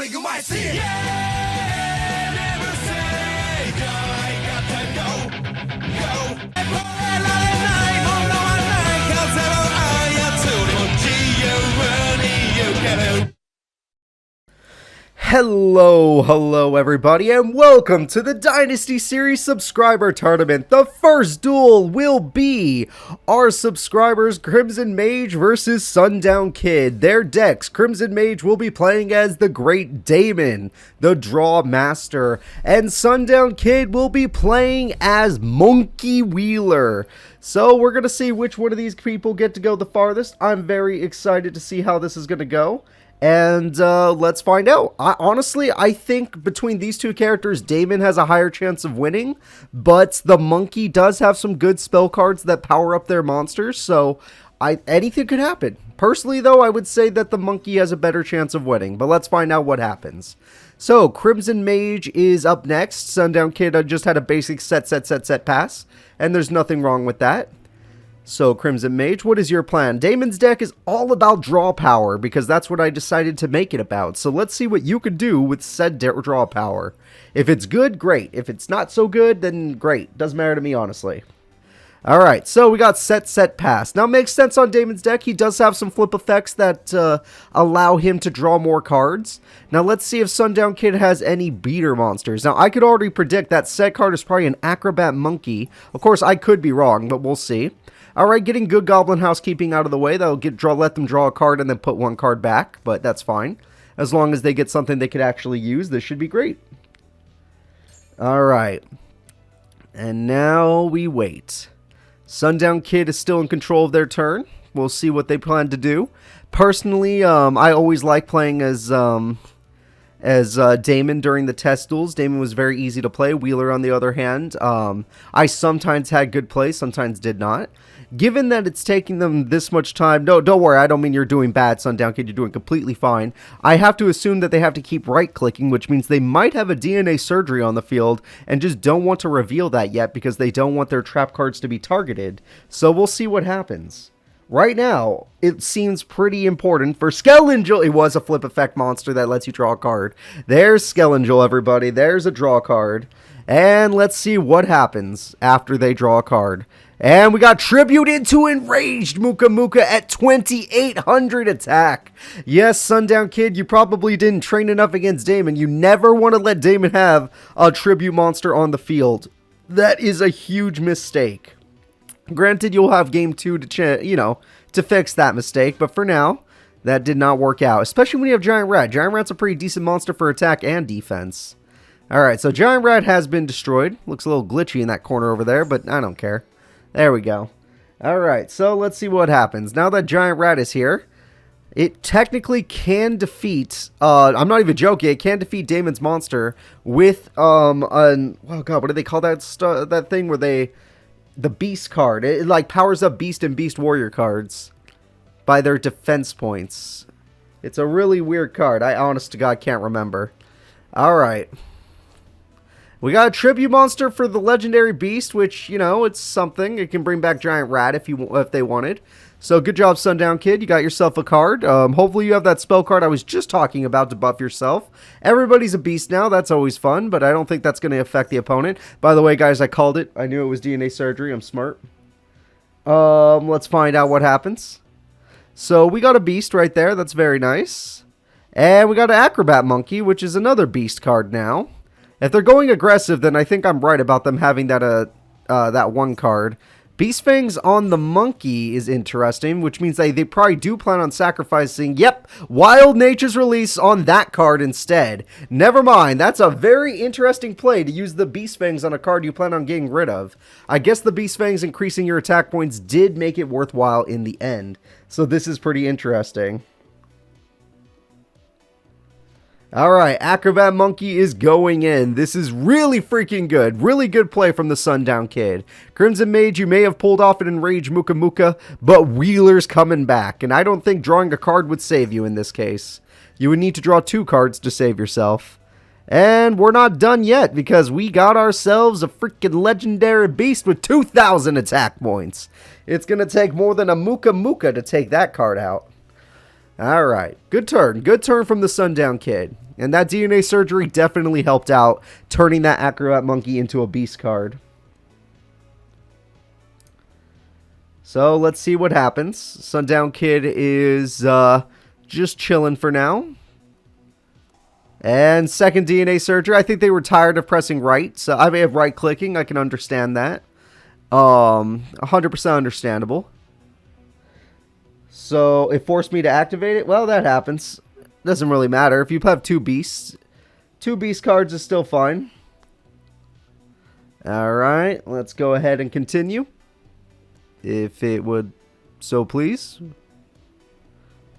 story, you might see it. Yeah, never say die. Got to go. Hello everybody, and welcome to the Dynasty Series Subscriber Tournament. The first duel will be our subscribers Crimson Mage versus Sundown Kid. Their decks, Crimson Mage will be playing as the Great Damon, the Draw Master, and Sundown Kid will be playing as Monkey Wheeler. So we're going to see which one of these people get to go the farthest. I'm very excited to see how this is going to go. And let's find out. Honestly, I think between these two characters, Damon has a higher chance of winning, but the monkey does have some good spell cards that power up their monsters, so anything could happen. Personally, though, I would say that the monkey has a better chance of winning, but let's find out what happens. So, Crimson Mage is up next. Sundown Kid just had a basic set pass, and there's nothing wrong with that. So, Crimson Mage, what is your plan? Damon's deck is all about draw power, because that's what I decided to make it about. So let's see what you could do with said draw power. If it's good, great. If it's not so good, then great. Doesn't matter to me, honestly. Alright, so we got set pass. Now, it makes sense on Damon's deck. He does have some flip effects that allow him to draw more cards. Now, let's see if Sundown Kid has any beater monsters. Now, I could already predict that set card is probably an Acrobat Monkey. Of course, I could be wrong, but we'll see. Alright, getting good Goblin Housekeeping out of the way. That'll let them draw a card and then put one card back, but that's fine. As long as they get something they could actually use, this should be great. Alright. And now we wait. Sundown Kid is still in control of their turn. We'll see what they plan to do. Personally, I always like playing as Damon during the test duels. Damon was very easy to play. Wheeler, on the other hand, I sometimes had good play, sometimes did not. Given that it's taking them this much time, no, don't worry, I don't mean you're doing bad, Sundown Kid, you're doing completely fine. I have to assume that they have to keep right-clicking, which means they might have a DNA surgery on the field and just don't want to reveal that yet because they don't want their trap cards to be targeted. So we'll see what happens. Right now, it seems pretty important for Skelangel. It was a flip effect monster that lets you draw a card. There's Skelangel, everybody. There's a draw card. And let's see what happens after they draw a card. And we got Tribute into Enraged Muka Muka at 2,800 attack. Yes, Sundown Kid, you probably didn't train enough against Damon. You never want to let Damon have a Tribute monster on the field. That is a huge mistake. Granted, you'll have game 2 to fix that mistake, but for now, that did not work out. Especially when you have Giant Rat. Giant Rat's a pretty decent monster for attack and defense. Alright, so Giant Rat has been destroyed. Looks a little glitchy in that corner over there, but I don't care. There we go. Alright, so let's see what happens. Now that Giant Rat is here, it technically can defeat, I'm not even joking, it can defeat Damon's monster with, oh god, what do they call that that thing where the Beast card. It like powers up Beast and Beast Warrior cards by their defense points. It's a really weird card. I honest to God can't remember. Alright. We got a Tribute monster for the Legendary Beast, which, it's something. It can bring back Giant Rat if they wanted. So good job, Sundown Kid. You got yourself a card. Hopefully you have that spell card I was just talking about to buff yourself. Everybody's a beast now. That's always fun, but I don't think that's going to affect the opponent. By the way, guys, I called it. I knew it was DNA surgery. I'm smart. Let's find out what happens. So we got a beast right there. That's very nice. And we got an Acrobat Monkey, which is another beast card now. If they're going aggressive, then I think I'm right about them having that one card. Beast Fangs on the Monkey is interesting, which means they probably do plan on sacrificing, Wild Nature's Release on that card instead. Never mind, that's a very interesting play to use the Beast Fangs on a card you plan on getting rid of. I guess the Beast Fangs increasing your attack points did make it worthwhile in the end. So this is pretty interesting. Alright, Acrobat Monkey is going in. This is really freaking good. Really good play from the Sundown Kid. Crimson Mage, you may have pulled off an Enraged Muka Muka, but Wheeler's coming back. And I don't think drawing a card would save you in this case. You would need to draw 2 cards to save yourself. And we're not done yet, because we got ourselves a freaking Legendary Beast with 2,000 attack points. It's going to take more than a Muka Muka to take that card out. Alright, good turn. Good turn from the Sundown Kid. And that DNA surgery definitely helped out, turning that Acrobat Monkey into a beast card. So let's see what happens. Sundown Kid is just chilling for now. And second DNA surgery. I think they were tired of pressing right. So I may have right clicking. I can understand that. 100% understandable. So it forced me to activate it. Well, that happens. Doesn't really matter. If you have two beast cards is still fine. Alright, let's go ahead and continue. If it would so please.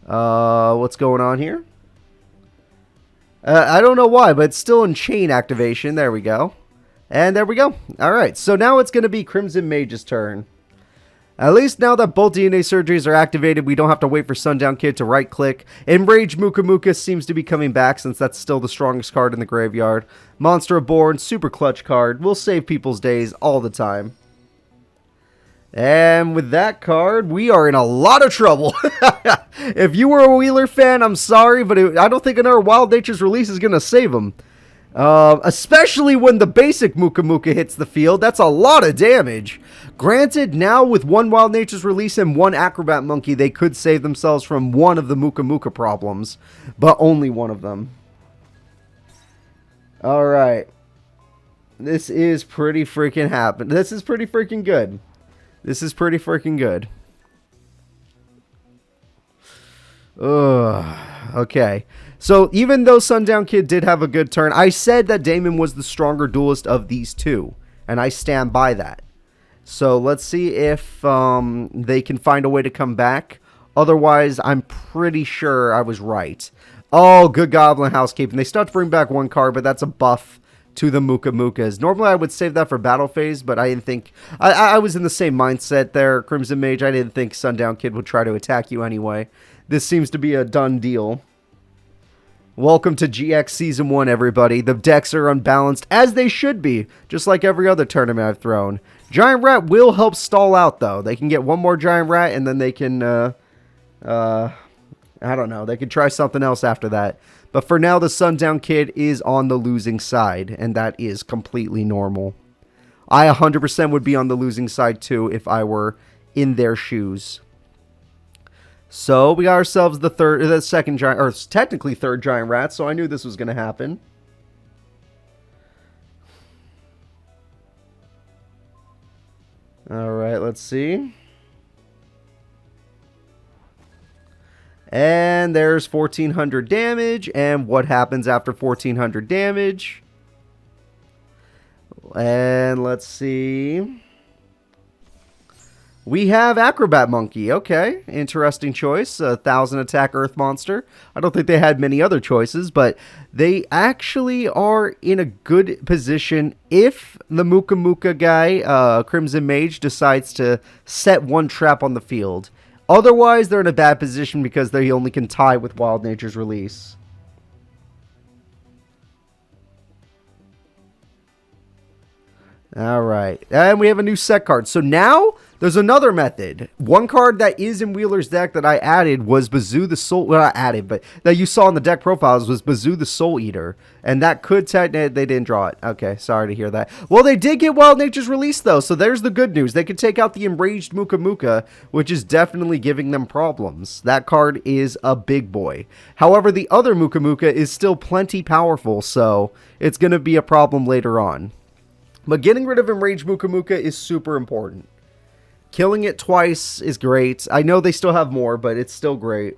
What's going on here? I don't know why, but it's still in chain activation. There we go. And there we go. Alright, so now it's going to be Crimson Mage's turn. At least now that both DNA surgeries are activated, we don't have to wait for Sundown Kid to right-click. Enraged Muka Muka seems to be coming back since that's still the strongest card in the graveyard. Monster Reborn, super clutch card. Will save people's days all the time. And with that card, we are in a lot of trouble. If you were a Wheeler fan, I'm sorry, but I don't think another Wild Nature's release is going to save him. Especially when the basic Muka Muka hits the field. That's a lot of damage. Granted, now with one Wild Nature's release and one Acrobat Monkey, they could save themselves from one of the Muka Muka problems. But only one of them. Alright. This is pretty freaking This is pretty freaking good. This is pretty freaking good. Okay. So, even though Sundown Kid did have a good turn, I said that Damon was the stronger duelist of these two. And I stand by that. So, let's see if they can find a way to come back. Otherwise, I'm pretty sure I was right. Oh, good Goblin Housekeeping. They still have to bring back one card, but that's a buff to the Muka Mukas. Normally, I would save that for battle phase, but I didn't think... I was in the same mindset there, Crimson Mage. I didn't think Sundown Kid would try to attack you anyway. This seems to be a done deal. Welcome to GX Season 1, everybody. The decks are unbalanced, as they should be, just like every other tournament I've thrown. Giant Rat will help stall out, though. They can get one more Giant Rat, and then they can... I don't know. They can try something else after that. But for now, the Sundown Kid is on the losing side, and that is completely normal. I 100% would be on the losing side, too, if I were in their shoes. So, we got ourselves the second giant, or technically third Giant Rat, so I knew this was going to happen. Alright, let's see. And there's 1400 damage. And what happens after 1400 damage? And let's see. We have Acrobat Monkey. Okay, interesting choice. 1000 attack Earth Monster. I don't think they had many other choices, but they actually are in a good position if the Muka Muka guy, Crimson Mage, decides to set one trap on the field. Otherwise, they're in a bad position because they only can tie with Wild Nature's release. Alright, and we have a new set card. So now, there's another method. One card that is in Wheeler's deck that I added was Bazoo the Soul... Well, not added, but that you saw in the deck profiles was Bazoo the Soul Eater. And that could... They didn't draw it. Okay, sorry to hear that. Well, they did get Wild Nature's release, though, so there's the good news. They could take out the Enraged Muka Muka, which is definitely giving them problems. That card is a big boy. However, the other Muka Muka is still plenty powerful, so it's going to be a problem later on. But getting rid of Enraged Muka Muka is super important. Killing it twice is great. I know they still have more, but it's still great.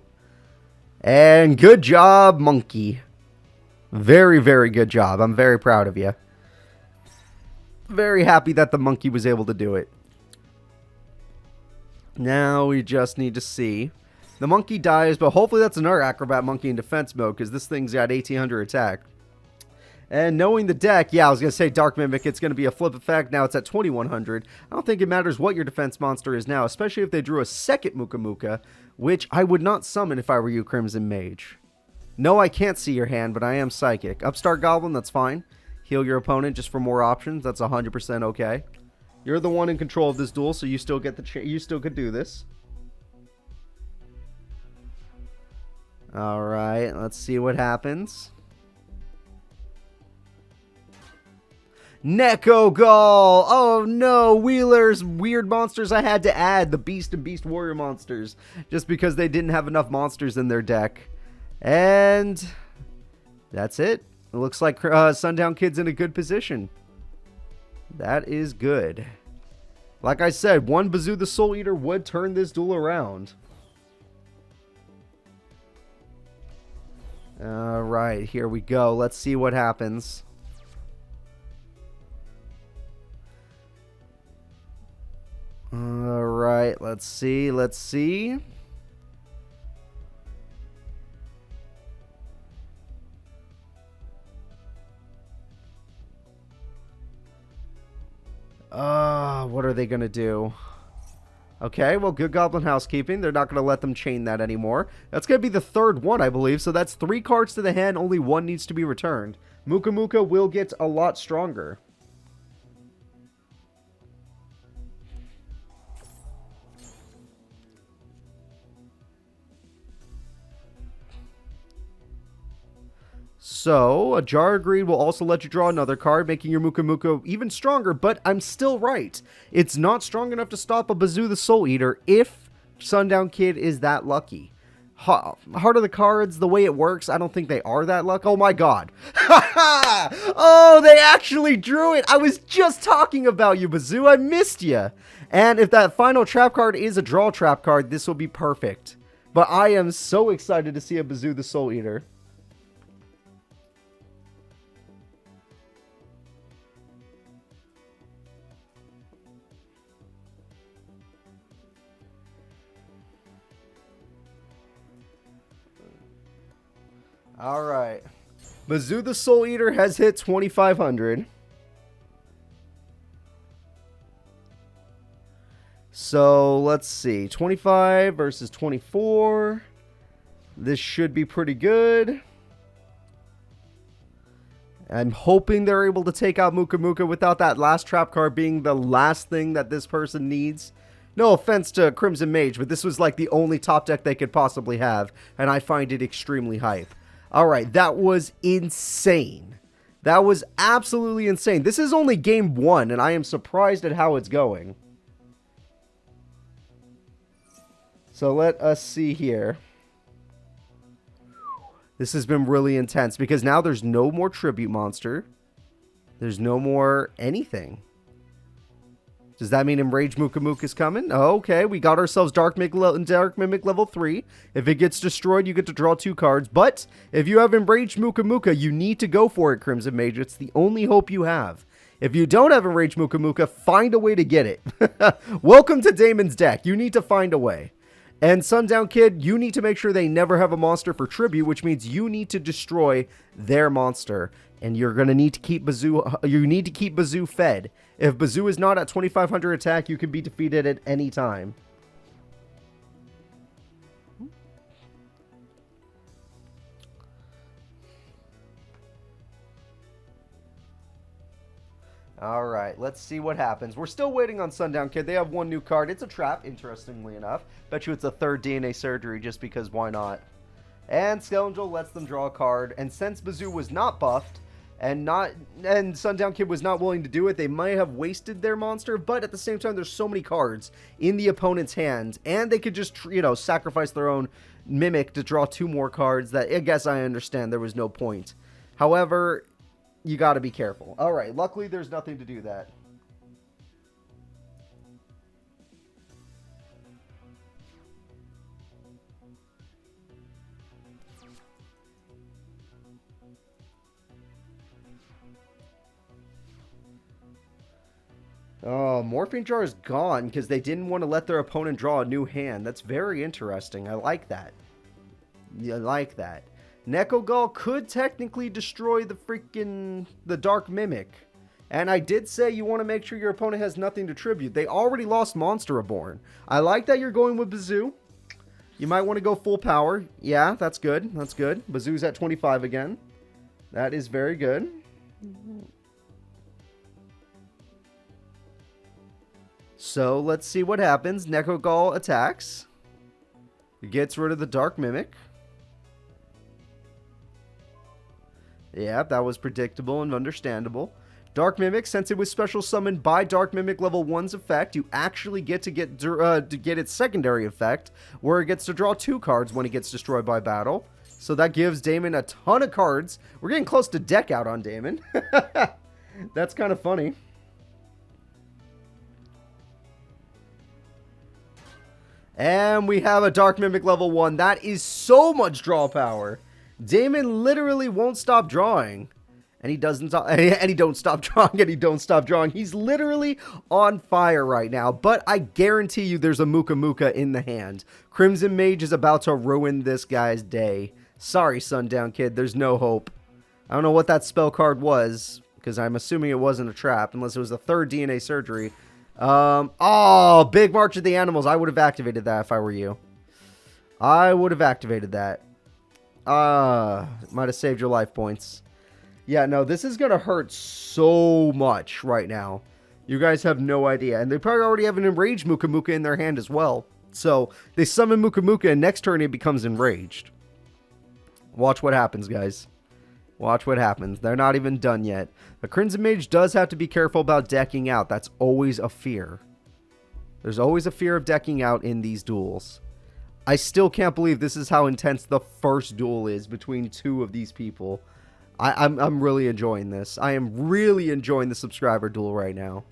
And good job, Monkey. Very, very good job. I'm very proud of you. Very happy that the Monkey was able to do it. Now we just need to see. The Monkey dies, but hopefully that's another Acrobat Monkey in defense mode, because this thing's got 1800 attack. And knowing the deck, yeah, I was going to say Dark Mimic, it's going to be a flip effect. Now it's at 2100. I don't think it matters what your defense monster is now, especially if they drew a second Muka Muka, which I would not summon if I were you, Crimson Mage. No, I can't see your hand, but I am Psychic. Upstart Goblin, that's fine. Heal your opponent just for more options. That's 100% okay. You're the one in control of this duel, so you still get the you still could do this. All right, let's see what happens. Neko Gall! Oh no, Wheeler's weird monsters I had to add. The Beast and Beast Warrior monsters. Just because they didn't have enough monsters in their deck. And that's it. It looks like Sundown Kid's in a good position. That is good. Like I said, one Bazoo the Soul Eater would turn this duel around. Alright, here we go. Let's see what happens. Alright, let's see. What are they gonna do? Okay, well, good Goblin Housekeeping. They're not gonna let them chain that anymore. That's gonna be the third one, I believe. So that's 3 cards to the hand. Only 1 needs to be returned. Muka Muka will get a lot stronger. So, a Jar of Greed will also let you draw another card, making your Muka Muka even stronger, but I'm still right. It's not strong enough to stop a Bazoo the Soul Eater if Sundown Kid is that lucky. Heart of the Cards, the way it works, I don't think they are that lucky. Oh my god. Oh, they actually drew it. I was just talking about you, Bazoo. I missed you. And if that final trap card is a draw trap card, this will be perfect. But I am so excited to see a Bazoo the Soul Eater. Alright. Bazoo the Soul Eater has hit 2,500. So, let's see. 25 versus 24. This should be pretty good. I'm hoping they're able to take out Muka Muka without that last trap card being the last thing that this person needs. No offense to Crimson Mage, but this was like the only top deck they could possibly have, and I find it extremely hype. Alright, that was insane. That was absolutely insane. This is only game 1, and I am surprised at how it's going. So let us see here. This has been really intense, because now there's no more Tribute Monster. There's no more anything. Does that mean Enraged Muka Muka is coming? Oh, okay, we got ourselves Dark Mimic level 3. If it gets destroyed, you get to draw 2 cards. But if you have Enraged Muka Muka, you need to go for it, Crimson Mage. It's the only hope you have. If you don't have Enraged Muka Muka, find a way to get it. Welcome to Damon's deck. You need to find a way. And Sundown Kid, you need to make sure they never have a monster for tribute, which means you need to destroy their monster. And you're going to need to keep Bazoo fed. If Bazoo is not at 2,500 attack, you can be defeated at any time. Alright, let's see what happens. We're still waiting on Sundown Kid. They have 1 new card. It's a trap, interestingly enough. Bet you it's a 3rd DNA surgery just because why not? And Scoundrel lets them draw a card. And since Bazoo was not buffed, and Sundown Kid was not willing to do it, they might have wasted their monster, but at the same time, there's so many cards in the opponent's hand, and they could just, sacrifice their own Mimic to draw 2 more cards that, I guess I understand there was no point. However, you gotta be careful. Alright, luckily there's nothing to do that. Oh, Morphine Jar is gone because they didn't want to let their opponent draw a new hand. That's very interesting. I like that. I like that. Neko Gall could technically destroy the Dark Mimic. And I did say you want to make sure your opponent has nothing to tribute. They already lost Monster Reborn. I like that you're going with Bazoo. You might want to go full power. Yeah, that's good. That's good. Bazoo's at 25 again. That is very good. So, let's see what happens. Neko Gall attacks. He gets rid of the Dark Mimic. Yeah, that was predictable and understandable. Dark Mimic, since it was special summoned by Dark Mimic level 1's effect, you actually get to get its secondary effect, where it gets to draw 2 cards when it gets destroyed by battle. So that gives Damon a ton of cards. We're getting close to deck out on Damon. That's kind of funny. And we have a Dark Mimic level 1. That is so much draw power. Damon literally won't stop drawing. And he doesn't stop, and he don't stop drawing, and he don't stop drawing. He's literally on fire right now. But I guarantee you there's a Muka Muka in the hand. Crimson Mage is about to ruin this guy's day. Sorry, Sundown Kid. There's no hope. I don't know what that spell card was, because I'm assuming it wasn't a trap, unless it was the 3rd DNA surgery. Oh, Big March of the Animals. I would have activated that if I were you. I would have activated that. Might have saved your life points. Yeah, no, this is going to hurt so much right now. You guys have no idea. And they probably already have an Enraged Muka Muka in their hand as well. So, they summon Muka Muka, and next turn it becomes Enraged. Watch what happens, guys. Watch what happens. They're not even done yet. The Crimson Mage does have to be careful about decking out. That's always a fear. There's always a fear of decking out in these duels. I still can't believe this is how intense the first duel is between 2 of these people. I'm really enjoying this. I am really enjoying the subscriber duel right now.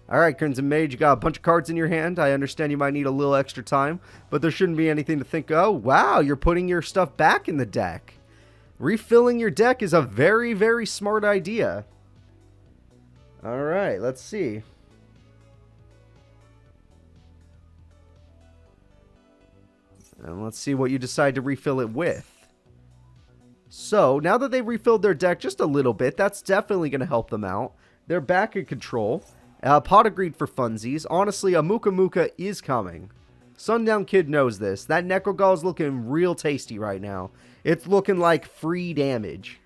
Alright, Crimson Mage, you got a bunch of cards in your hand. I understand you might need a little extra time, but there shouldn't be anything to think, oh, wow, you're putting your stuff back in the deck. Refilling your deck is a very, very smart idea. Alright, let's see. And let's see what you decide to refill it with. So, now that they've refilled their deck just a little bit, that's definitely going to help them out. They're back in control. Pot of Greed for funsies. Honestly, a Muka Muka is coming. Sundown Kid knows this. That Necrogall is looking real tasty right now. It's looking like free damage.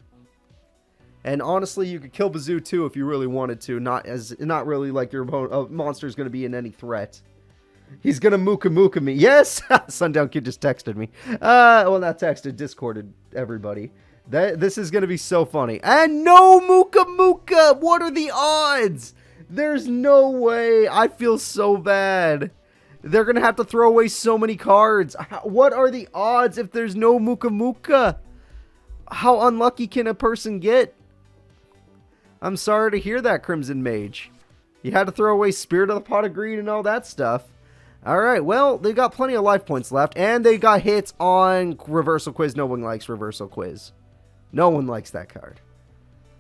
And honestly, you could kill Bazoo too if you really wanted to. Not really like your monster is going to be in any threat. He's going to Muka Muka me. Yes! Sundown Kid just texted me. Well, not texted, Discorded everybody. This is going to be so funny. And no Muka Muka! What are the odds? There's no way. I feel so bad. They're going to have to throw away so many cards. What are the odds if there's no Muka Muka? How unlucky can a person get? I'm sorry to hear that, Crimson Mage. You had to throw away Spirit of the Pot of Greed and all that stuff. Alright, well, they got plenty of life points left, and they got hits on Reversal Quiz. No one likes Reversal Quiz. No one likes that card.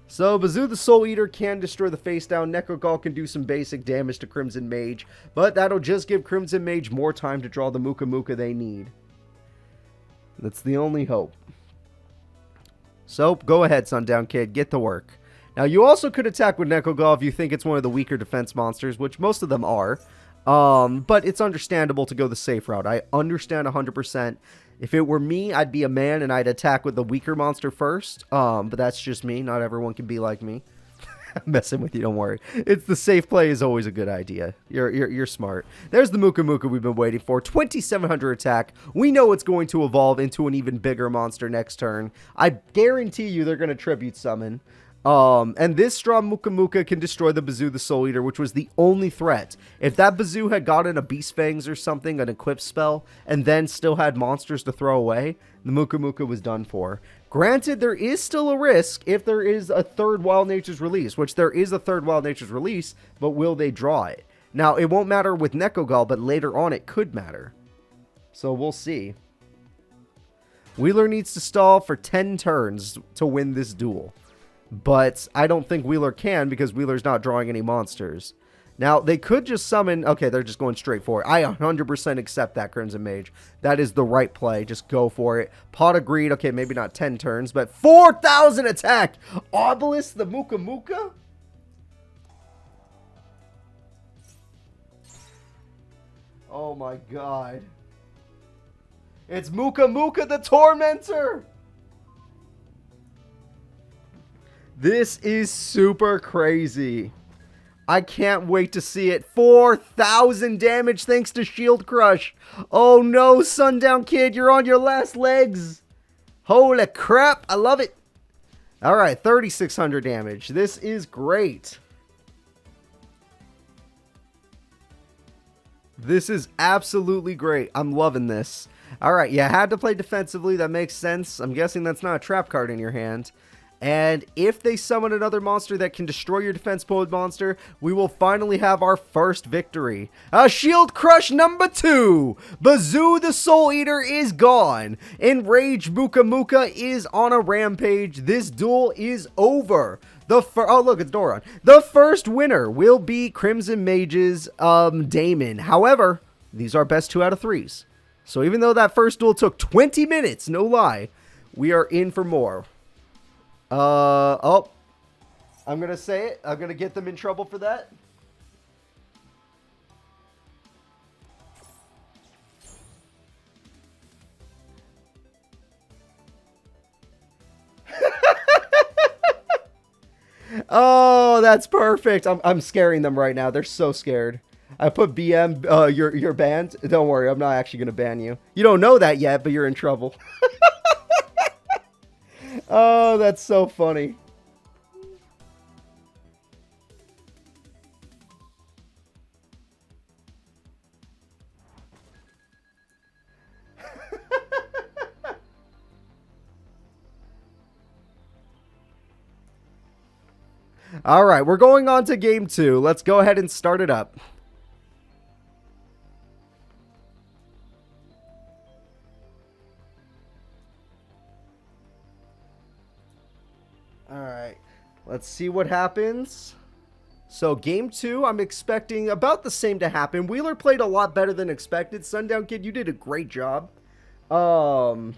So, Bazoo the Soul Eater can destroy the face down. Necrogall can do some basic damage to Crimson Mage, but that'll just give Crimson Mage more time to draw the Muka Muka they need. That's the only hope. So, go ahead, Sundown Kid, get to work. Now, you also could attack with Necrogall if you think it's one of the weaker defense monsters, which most of them are. But it's understandable to go the safe route. I understand 100%. If it were me, I'd be a man and I'd attack with the weaker monster first. But that's just me. Not everyone can be like me. I'm messing with you, don't worry. It's the safe play is always a good idea. You're smart. There's the Muka Muka we've been waiting for. 2700 attack. We know it's going to evolve into an even bigger monster next turn. I guarantee you they're going to tribute summon. And this strong Muka Muka can destroy the Bazoo the Soul Eater, which was the only threat. If that Bazoo had gotten a Beast Fangs or something, an equipped spell, and then still had monsters to throw away, the Muka Muka was done for. Granted, there is still a risk if there is a 3rd Wild Nature's Release, which there is a 3rd Wild Nature's Release, but will they draw it? Now, it won't matter with Necrogall, but later on it could matter. So we'll see. Wheeler needs to stall for 10 turns to win this duel. But I don't think Wheeler can because Wheeler's not drawing any monsters. Now, they could just summon... Okay, they're just going straight for it. I 100% accept that, Crimson Mage. That is the right play. Just go for it. Pot of Greed. Okay, maybe not 10 turns, but 4,000 attack! Obelisk the Muka Muka? Oh my god. It's Muka Muka the Tormentor! This is super crazy. I can't wait to see it. 4,000 damage thanks to Shield Crush. Oh no, Sundown Kid, you're on your last legs. Holy crap, I love it. All right, 3,600 damage. This is great. This is absolutely great. I'm loving this. All right, you had to play defensively. That makes sense. I'm guessing that's not a trap card in your hand. And if they summon another monster that can destroy your defense mode monster, we will finally have our first victory. Shield Crush number 2. Bazoo the Soul Eater is gone. Enraged Muka Muka is on a rampage. This duel is over. Oh, look, it's Doron. The first winner will be Crimson Mage's Damon. However, these are best 2 out of 3s. So even though that first duel took 20 minutes, no lie, we are in for more. Oh, I'm going to say it. I'm going to get them in trouble for that. Oh, that's perfect. I'm scaring them right now. They're so scared. I put BM, you're banned. Don't worry, I'm not actually going to ban you. You don't know that yet, but you're in trouble. Oh, that's so funny. All right, we're going on to game 2. Let's go ahead and start it up. All right, let's see what happens. So game 2, I'm expecting about the same to happen. Wheeler played a lot better than expected. Sundown Kid, you did a great job. Honestly,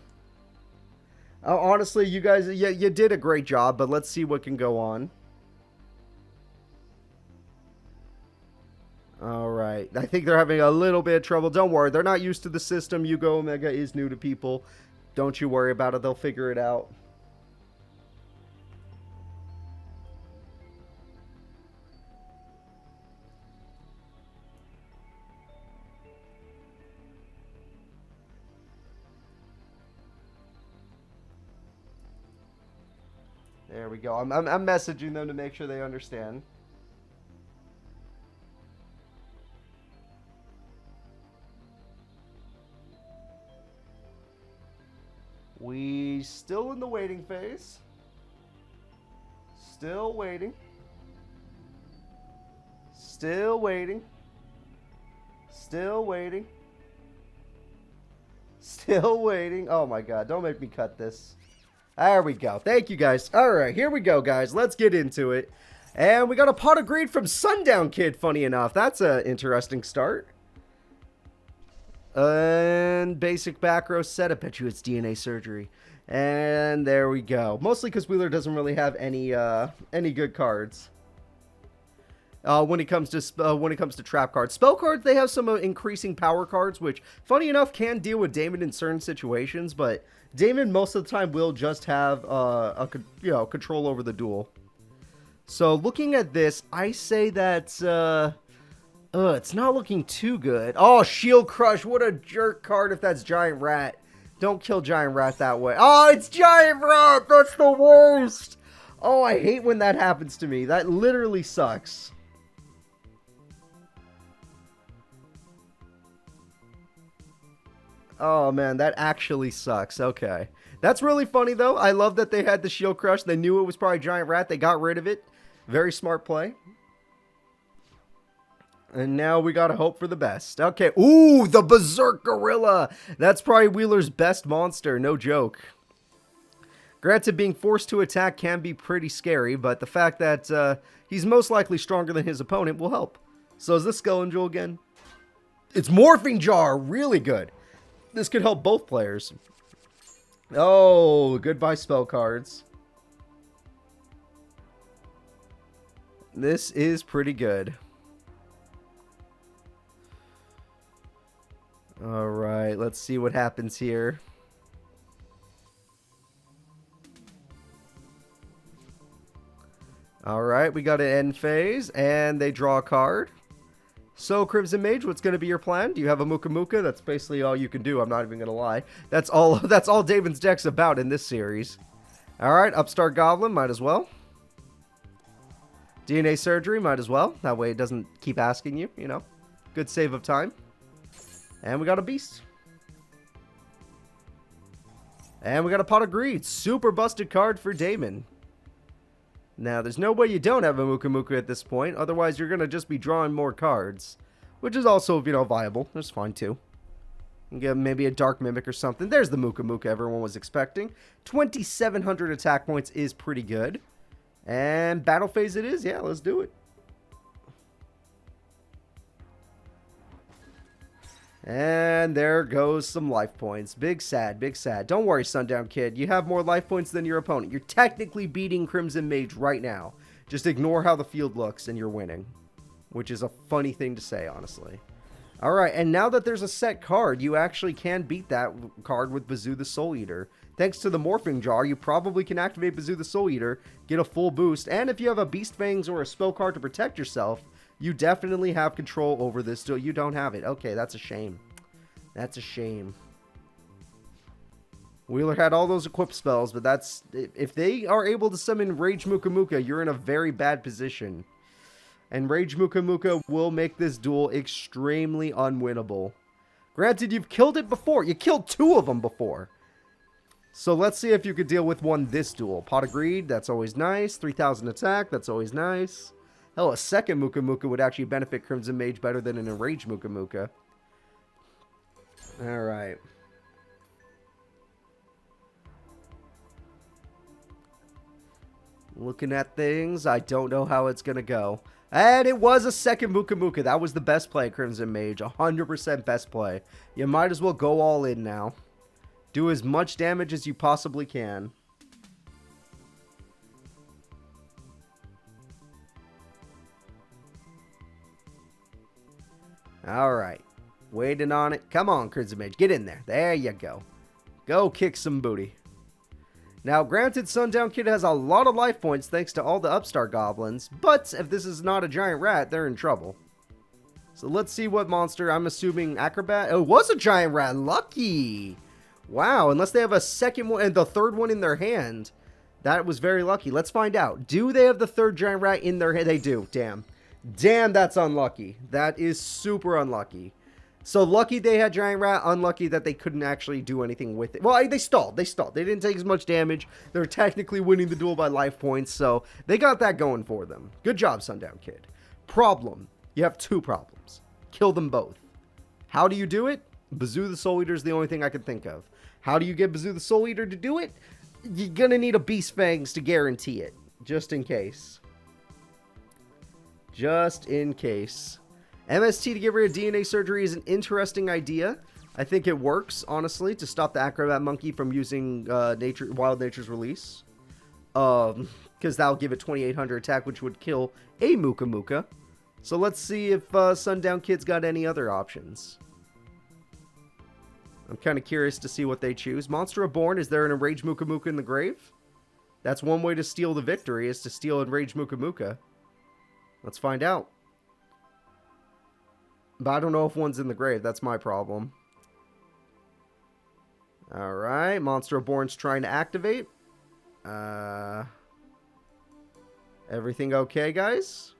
you guys, you did a great job, but let's see what can go on. All right, I think they're having a little bit of trouble. Don't worry, they're not used to the system. Yugo Omega is new to people. Don't you worry about it. They'll figure it out. There we go. I'm messaging them to make sure they understand. We still in the waiting phase. Still waiting. Still waiting. Still waiting. Still waiting. Oh my god, don't make me cut this. There we go. Thank you, guys. All right, here we go, guys. Let's get into it. And we got a pot of greed from Sundown Kid, funny enough. That's an interesting start. And basic back row setup. Bet you it's DNA surgery. And there we go. Mostly because Wheeler doesn't really have any good cards. When it comes to trap cards, spell cards, they have some increasing power cards, which, funny enough, can deal with Damon in certain situations. But Damon most of the time will just have control over the duel. So looking at this, I say that it's not looking too good. Oh, Shield Crush, what a jerk card if that's Giant Rat. Don't kill Giant Rat that way. Oh, it's Giant Rat. That's the worst. Oh, I hate when that happens to me. That literally sucks. Oh, man, that actually sucks. Okay. That's really funny, though. I love that they had the Shield Crush. They knew it was probably Giant Rat. They got rid of it. Very smart play. And now we gotta hope for the best. Okay. Ooh, the Berserk Gorilla. That's probably Wheeler's best monster. No joke. Granted, being forced to attack can be pretty scary, but the fact that he's most likely stronger than his opponent will help. So is this Skull and Jewel again? It's Morphing Jar. Really good. This could help both players. Oh, goodbye spell cards. This is pretty good. Alright, let's see what happens here. Alright, we got an end phase, and they draw a card. So, Crimson Mage, what's going to be your plan? Do you have a Muka Muka? That's basically all you can do, I'm not even going to lie. That's all Damon's deck's about in this series. Alright, Upstart Goblin, might as well. DNA Surgery, might as well. That way it doesn't keep asking you, you know. Good save of time. And we got a Beast. And we got a Pot of Greed. Super busted card for Damon. Now, there's no way you don't have a Muka Muka at this point. Otherwise, you're going to just be drawing more cards. Which is also, you know, viable. That's fine, too. Get maybe a Dark Mimic or something. There's the Muka Muka everyone was expecting. 2,700 attack points is pretty good. And battle phase it is. Yeah, let's do it. And there goes some life points. Big sad, big sad. Don't worry, Sundown Kid. You have more life points than your opponent. You're technically beating Crimson Mage right now. Just ignore how the field looks and you're winning. Which is a funny thing to say, honestly. Alright, and now that there's a set card, you actually can beat that card with Bazoo the Soul Eater. Thanks to the Morphing Jar, you probably can activate Bazoo the Soul Eater, get a full boost, and if you have a Beast Fangs or a spell card to protect yourself, you definitely have control over this. Still, you don't have it. Okay, that's a shame. That's a shame. Wheeler had all those equipped spells, but that's... If they are able to summon Rage Muka Muka, you're in a very bad position. And Rage Muka Muka will make this duel extremely unwinnable. Granted, you've killed it before. You killed 2 of them before. So let's see if you could deal with one this duel. Pot of Greed, that's always nice. 3,000 attack, that's always nice. Hell, a second Muka Muka would actually benefit Crimson Mage better than an Enraged Muka Muka. Alright. Looking at things, I don't know how it's going to go. And it was a second Muka Muka. That was the best play, Crimson Mage. 100% best play. You might as well go all in now. Do as much damage as you possibly can. Alright. Waiting on it. Come on, Crimson Mage. Get in there. There you go. Go kick some booty. Now, granted, Sundown Kid has a lot of life points thanks to all the Upstart Goblins, but if this is not a giant rat, they're in trouble. So let's see what monster. I'm assuming Acrobat. Oh, it was a giant rat. Lucky. Wow, unless they have a second one and the third one in their hand. That was very lucky. Let's find out. Do they have the third giant rat in their hand? They do. Damn. Damn, that's unlucky. That is super unlucky. So lucky they had giant rat, unlucky that they couldn't actually do anything with it. Well, they stalled. They stalled. They didn't take as much damage. They're technically winning the duel by life points, so they got that going for them. Good job, Sundown Kid. Problem. You have 2 problems. Kill them both. How do you do it? Bazoo the Soul Eater is the only thing I can think of. How do you get Bazoo the Soul Eater to do it? You're gonna need a Beast Fangs to guarantee it. Just in case. Just in case. MST to get rid of DNA surgery is an interesting idea. I think it works, honestly, to stop the Acrobat Monkey from using Wild Nature's Release. Because that'll give it 2,800 attack, which would kill a Muka Muka. So let's see if Sundown Kid's got any other options. I'm kind of curious to see what they choose. Monster Reborn, is there an Enraged Muka Muka in the grave? That's one way to steal the victory, is to steal Enraged Muka Muka. Let's find out. But I don't know if one's in the grave. That's my problem. Alright. Monster Reborn's trying to activate. Everything okay, guys?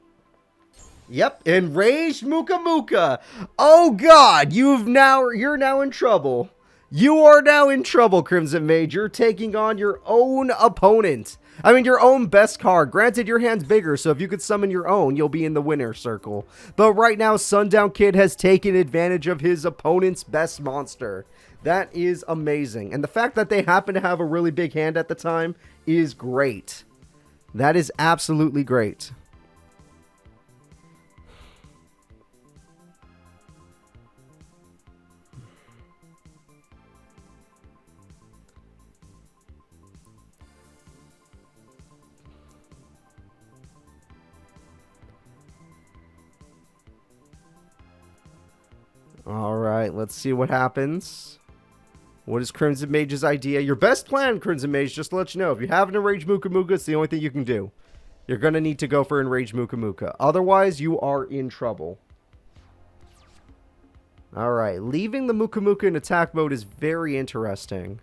Yep. Enraged Muka Muka. Oh, God. You're now in trouble. You are now in trouble, Crimson Mage. You're taking on your own opponent. I mean, your own best card. Granted, your hand's bigger, so if you could summon your own, you'll be in the winner's circle. But right now, Sundown Kid has taken advantage of his opponent's best monster. That is amazing. And the fact that they happen to have a really big hand at the time is great. That is absolutely great. Alright, let's see what happens. What is Crimson Mage's idea? Your best plan, Crimson Mage, just to let you know. If you have an Enraged Muka Muka, it's the only thing you can do. You're going to need to go for Enraged Muka Muka. Otherwise, you are in trouble. Alright, leaving the Muka Muka in attack mode is very interesting.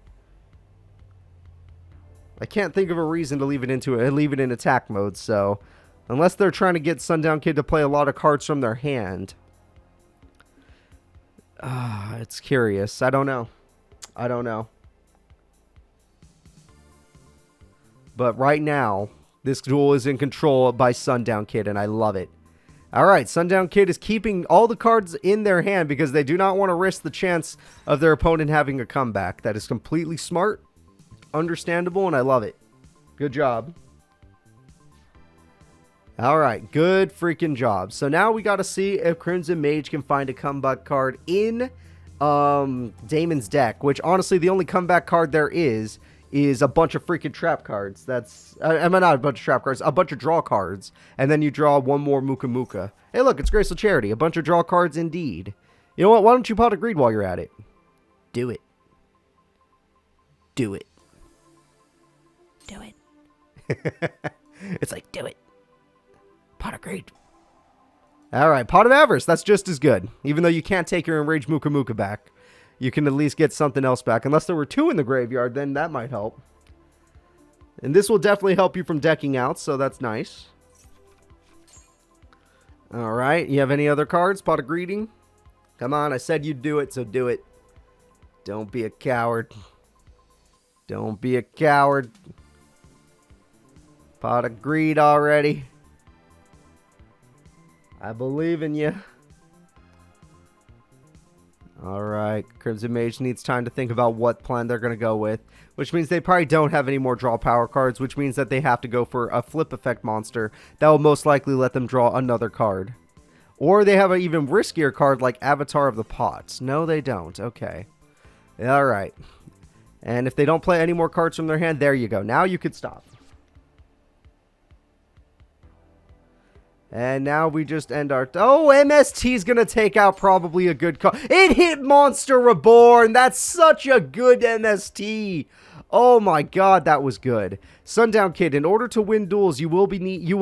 I can't think of a reason to leave it in attack mode, so unless they're trying to get Sundown Kid to play a lot of cards from their hand. It's curious. I don't know. But right now, this duel is in control by Sundown Kid, and I love it. Alright, Sundown Kid is keeping all the cards in their hand because they do not want to risk the chance of their opponent having a comeback. That is completely smart, understandable, and I love it. Good job. Alright, good freaking job. So now we got to see if Crimson Mage can find a comeback card in Damon's deck, which honestly the only comeback card there is a bunch of freaking trap cards. That's, I mean, not a bunch of trap cards, a bunch of draw cards. And then you draw one more Muka Muka. Hey, look, it's Graceful Charity. A bunch of draw cards indeed. You know what? Why don't you pot of greed while you're at it? Do it. Do it. Do it. It's like, do it. Pot of greed. Alright, Pot of Avarice. That's just as good. Even though you can't take your Enraged Muka Muka back. You can at least get something else back. Unless there were two in the graveyard, then that might help. And this will definitely help you from decking out, so that's nice. Alright, you have any other cards? Pot of Greeting? Come on, I said you'd do it, so do it. Don't be a coward. Don't be a coward. Pot of Greed already. I believe in you. Alright, Crimson Mage needs time to think about what plan they're going to go with, which means they probably don't have any more draw power cards, which means that they have to go for a flip effect monster that will most likely let them draw another card. Or they have an even riskier card like Avatar of the Pot. No, they don't. Okay. Alright. And if they don't play any more cards from their hand, there you go. Now you could stop. And now we just end our... Oh, MST's going to take out probably a good card. It hit Monster Reborn. That's such a good MST. Oh my god, that was good. Sundown Kid, in order to win duels, you will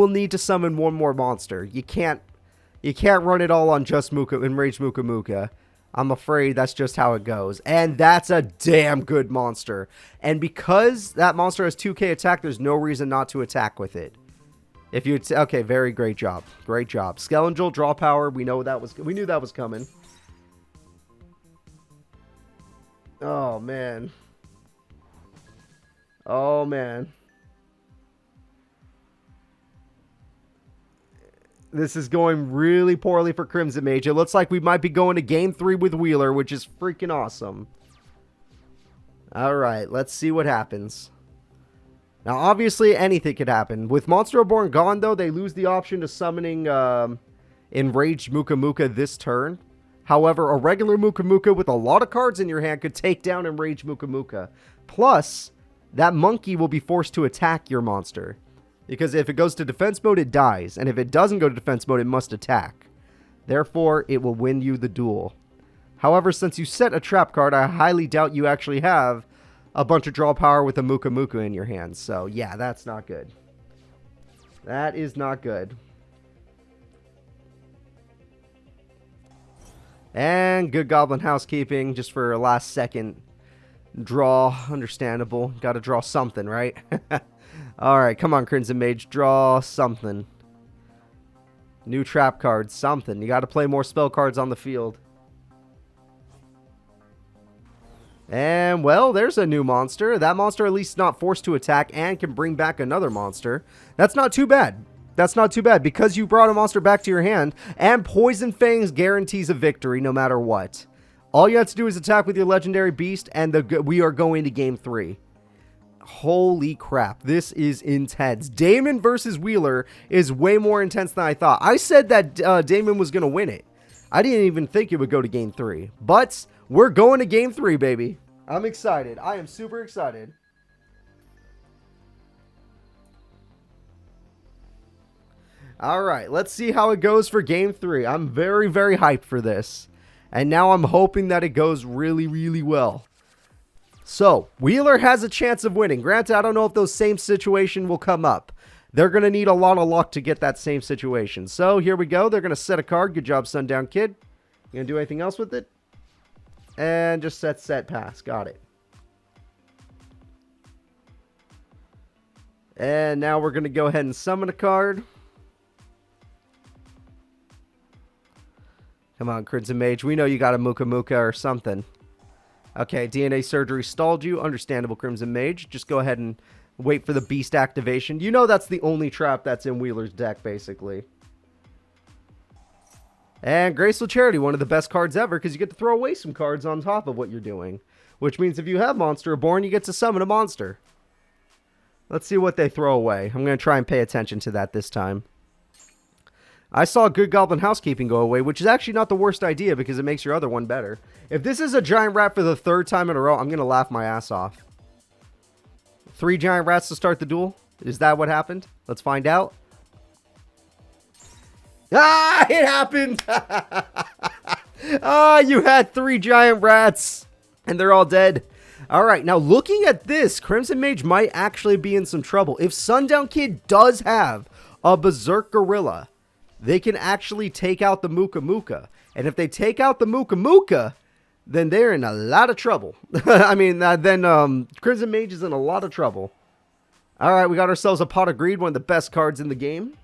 need to summon one more monster. You can't run it all on just Enraged Muka Muka. I'm afraid that's just how it goes. And that's a damn good monster. And because that monster has 2k attack, there's no reason not to attack with it. If you okay, very great job. Great job. Skelengel, draw power. We knew that was coming. Oh man. Oh man. This is going really poorly for Crimson Mage. It looks like we might be going to game 3 with Wheeler, which is freaking awesome. Alright, let's see what happens. Now, obviously, anything could happen. With Monster Reborn gone, though, they lose the option to summoning Enraged Muka Muka this turn. However, a regular Muka Muka with a lot of cards in your hand could take down Enraged Muka Muka. Plus, that monkey will be forced to attack your monster. Because if it goes to defense mode, it dies. And if it doesn't go to defense mode, it must attack. Therefore, it will win you the duel. However, since you set a trap card, I highly doubt you actually have a bunch of draw power with a Muka Muka in your hands. So, yeah, that's not good. That is not good. And good Goblin Housekeeping, just for a last second draw. Understandable. Got to draw something, right? Alright, come on, Crimson Mage. Draw something. New trap card, something. You got to play more spell cards on the field. And, well, there's a new monster. That monster at least not forced to attack and can bring back another monster. That's not too bad. That's not too bad because you brought a monster back to your hand. And Poison Fangs guarantees a victory no matter what. All you have to do is attack with your legendary beast and we are going to game 3. Holy crap. This is intense. Damon versus Wheeler is way more intense than I thought. I said that Damon was going to win it. I didn't even think it would go to game 3. But we're going to game 3, baby. I'm excited. I am super excited. Alright, let's see how it goes for game 3. I'm very, very hyped for this. And now I'm hoping that it goes really, really well. So, Wheeler has a chance of winning. Granted, I don't know if those same situation will come up. They're going to need a lot of luck to get that same situation. So, here we go. They're going to set a card. Good job, Sundown Kid. You going to do anything else with it? And just set, pass. Got it. And now we're going to go ahead and summon a card. Come on, Crimson Mage. We know you got a Muka Muka or something. Okay, DNA surgery stalled you. Understandable, Crimson Mage. Just go ahead and wait for the beast activation. You know that's the only trap that's in Wheeler's deck, basically. And Graceful Charity, one of the best cards ever, because you get to throw away some cards on top of what you're doing. Which means if you have Monster Reborn, you get to summon a monster. Let's see what they throw away. I'm going to try and pay attention to that this time. I saw Good Goblin Housekeeping go away, which is actually not the worst idea because it makes your other one better. If this is a giant rat for the 3rd time in a row, I'm going to laugh my ass off. 3 giant rats to start the duel? Is that what happened? Let's find out. Ah, it happened! Ah, you had 3 giant rats, and they're all dead. Alright, now looking at this, Crimson Mage might actually be in some trouble. If Sundown Kid does have a Berserk Gorilla, they can actually take out the Muka Muka. And if they take out the Muka Muka, then they're in a lot of trouble. I mean, then Crimson Mage is in a lot of trouble. Alright, we got ourselves a Pot of Greed, one of the best cards in the game.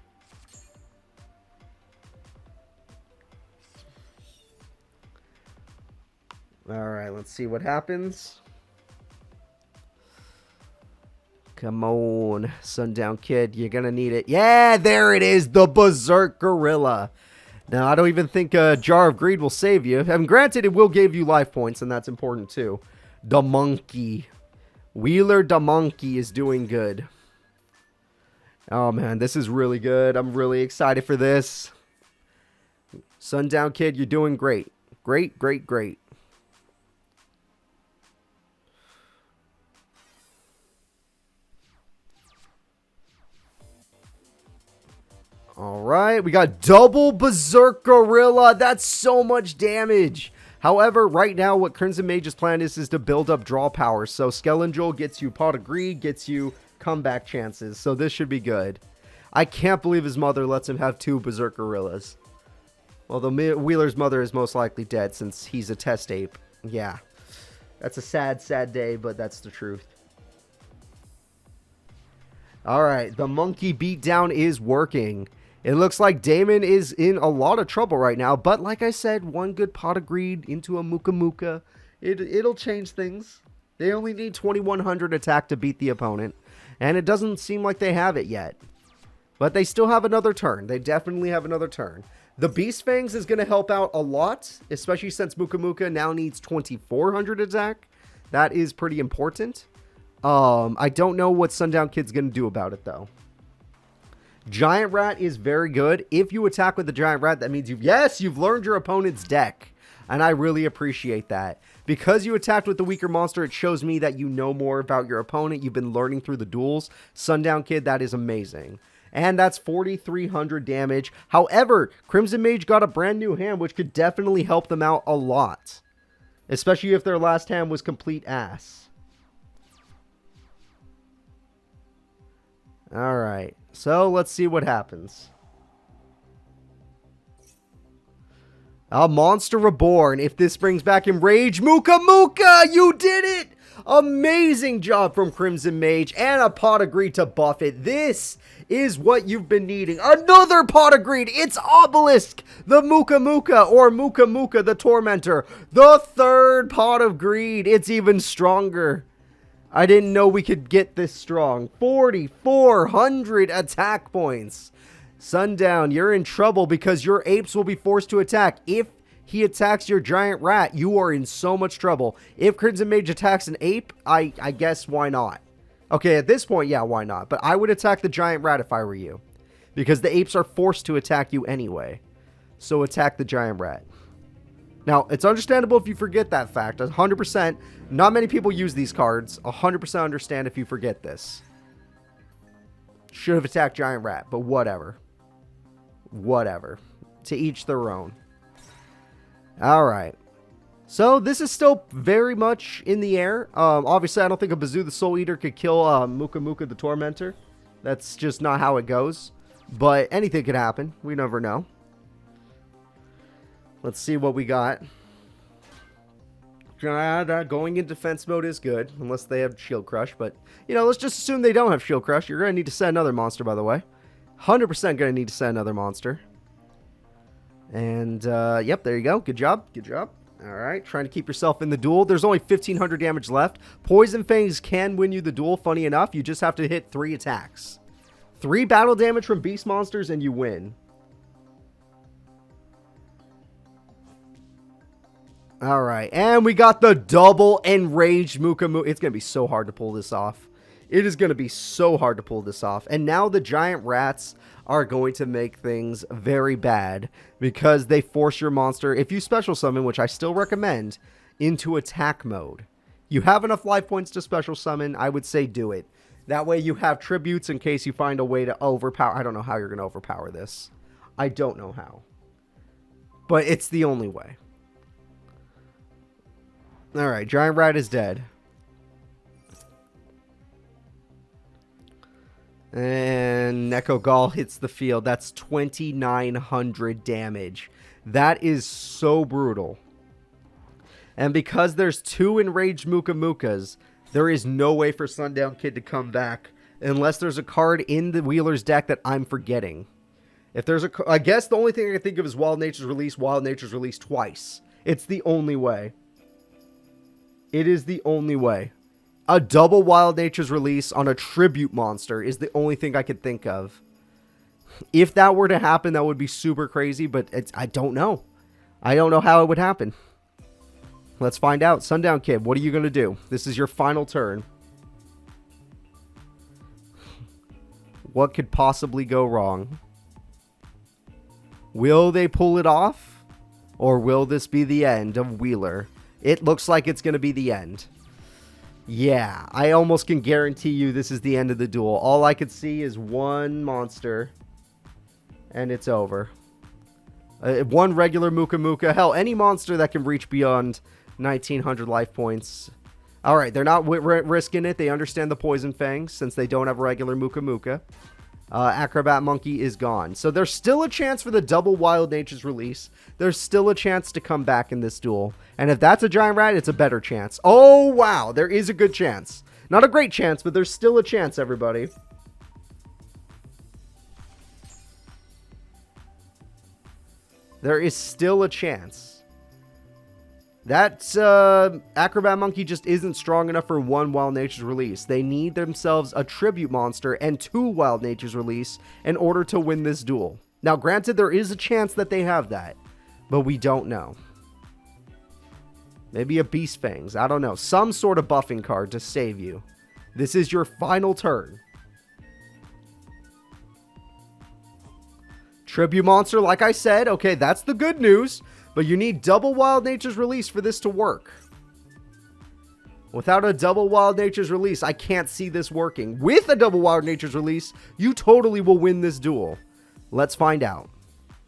Alright, let's see what happens. Come on, Sundown Kid, you're gonna need it. Yeah, there it is, the Berserk Gorilla. Now, I don't even think a Jar of Greed will save you. And granted, it will give you life points, and that's important too. The Monkey. Wheeler the Monkey is doing good. Oh man, this is really good. I'm really excited for this. Sundown Kid, you're doing great. Great, great, great. Alright, we got double Berserk Gorilla. That's so much damage. However, right now, what Crimson Mage's plan is to build up draw power. So, Skellingel gets you Pot of Greed, gets you comeback chances. So, this should be good. I can't believe his mother lets him have 2 Berserk Gorillas. Although Wheeler's mother is most likely dead since he's a test ape. Yeah. That's a sad, sad day, but that's the truth. Alright, the monkey beatdown is working. It looks like Damon is in a lot of trouble right now, but like I said, one good Pot of Greed into a Muka Muka, it'll change things. They only need 2100 attack to beat the opponent, and it doesn't seem like they have it yet. But they still have another turn. They definitely have another turn. The Beast Fangs is going to help out a lot, especially since Muka Muka now needs 2400 attack. That is pretty important. I don't know what Sundown Kid's going to do about it, though. Giant Rat is very good. If you attack with the Giant Rat, that means you've learned your opponent's deck. And I really appreciate that. Because you attacked with the weaker monster, it shows me that you know more about your opponent. You've been learning through the duels. Sundown Kid, that is amazing. And that's 4,300 damage. However, Crimson Mage got a brand new hand, which could definitely help them out a lot. Especially if their last hand was complete ass. Alright, so let's see what happens. A Monster Reborn. If this brings back Enrage, Muka Muka, you did it! Amazing job from Crimson Mage, and a Pot of Greed to buff it. This is what you've been needing. Another Pot of Greed. It's Obelisk, the Muka Muka, or Muka Muka, the Tormentor. The 3rd Pot of Greed. It's even stronger. I didn't know we could get this strong. 4,400 attack points. Sundown, you're in trouble because your apes will be forced to attack. If he attacks your giant rat, you are in so much trouble. If Crimson Mage attacks an ape, I guess why not? Okay, at this point, yeah, why not? But I would attack the giant rat if I were you. Because the apes are forced to attack you anyway. So attack the giant rat. Now, it's understandable if you forget that fact. 100%. Not many people use these cards. 100% understand if you forget this. Should have attacked giant rat, but whatever. Whatever. To each their own. Alright. So, this is still very much in the air. Obviously, I don't think a Bazoo the Soul Eater could kill Muka Muka the Tormentor. That's just not how it goes. But anything could happen. We never know. Let's see what we got. Going in defense mode is good, unless they have Shield Crush. But, you know, let's just assume they don't have Shield Crush. You're going to need to set another monster, by the way. 100% going to need to set another monster. And, yep, there you go. Good job. Good job. All right, trying to keep yourself in the duel. There's only 1,500 damage left. Poison Fangs can win you the duel, funny enough. You just have to hit 3 attacks. 3 battle damage from beast monsters, and you win. All right, and we got the double enraged Muka Muka. It's going to be so hard to pull this off. It is going to be so hard to pull this off. And now the giant rats are going to make things very bad because they force your monster, if you special summon, which I still recommend, into attack mode. You have enough life points to special summon, I would say do it. That way you have tributes in case you find a way to overpower. I don't know how you're going to overpower this. I don't know how. But it's the only way. Alright, giant rat is dead. And Neko Gall hits the field. That's 2,900 damage. That is so brutal. And because there's 2 enraged Muka Mukas, there is no way for Sundown Kid to come back unless there's a card in the Wheeler's deck that I'm forgetting. If there's I guess the only thing I can think of is Wild Nature's Release. Wild Nature's Release twice. It's the only way. It is the only way. A double Wild Nature's Release on a tribute monster is the only thing I could think of. If that were to happen, that would be super crazy, but I don't know. I don't know how it would happen. Let's find out. Sundown Kid, what are you going to do? This is your final turn. What could possibly go wrong? Will they pull it off? Or will this be the end of Wheeler? It looks like it's going to be the end. Yeah, I almost can guarantee you this is the end of the duel. All I could see is one monster, and it's over. One regular Muka Muka. Hell, any monster that can reach beyond 1,900 life points. Alright, they're not risking it. They understand the Poison Fangs since they don't have regular Muka Muka. Acrobat Monkey is gone. So there's still a chance for the double Wild Nature's Release. There's still a chance to come back in this duel. And if that's a giant rat, it's a better chance. Oh, wow. There is a good chance. Not a great chance, but there's still a chance, everybody. There is still a chance. That Acrobat Monkey just isn't strong enough for 1 Wild Nature's Release. They need themselves a tribute monster and 2 Wild Nature's Release in order to win this duel. Now, granted, there is a chance that they have that, but we don't know. Maybe a Beast Fangs. I don't know. Some sort of buffing card to save you. This is your final turn. Tribute monster, like I said. Okay, that's the good news. But you need double Wild Nature's Release for this to work. Without a double Wild Nature's Release, I can't see this working. With a double Wild Nature's Release, you totally will win this duel. Let's find out.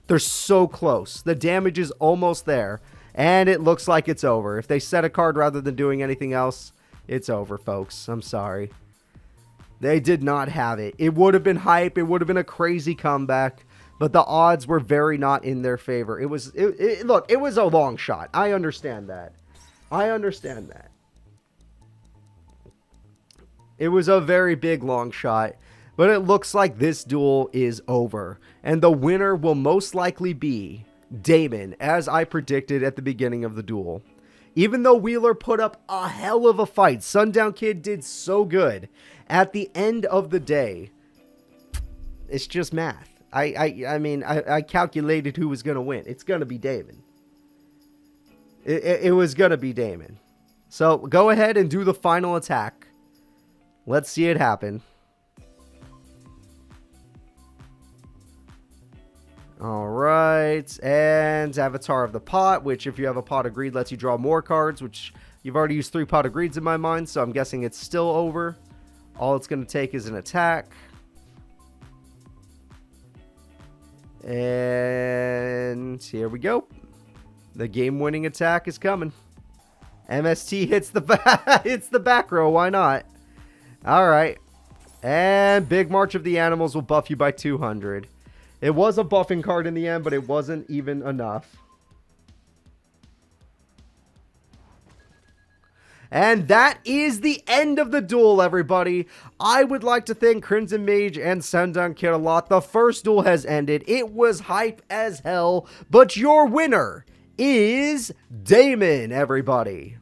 They're so close. The damage is almost there. And it looks like it's over. If they set a card rather than doing anything else, it's over, folks. I'm sorry. They did not have it. It would have been hype. It would have been a crazy comeback. But the odds were very not in their favor. Look, it was a long shot. I understand that. I understand that. It was a very big long shot. But it looks like this duel is over. And the winner will most likely be Damon, as I predicted at the beginning of the duel. Even though Wheeler put up a hell of a fight, Sundown Kid did so good. At the end of the day, it's just math. I mean, I calculated who was going to win. It's going to be Damon. It was going to be Damon. So go ahead and do the final attack. Let's see it happen. All right. And Avatar of the Pot, which if you have a Pot of Greed lets you draw more cards, which you've already used 3 Pot of Greeds in my mind. So I'm guessing it's still over. All it's going to take is an attack. And here we go. The game-winning attack is coming. MST hits the hits the back row. Why not? All right. And Big March of the Animals will buff you by 200. It was a buffing card in the end, but it wasn't even enough. And that is the end of the duel, everybody. I would like to thank Crimson Mage and Sundown Kid a lot. The first duel has ended. It was hype as hell, but your winner is Damon, everybody.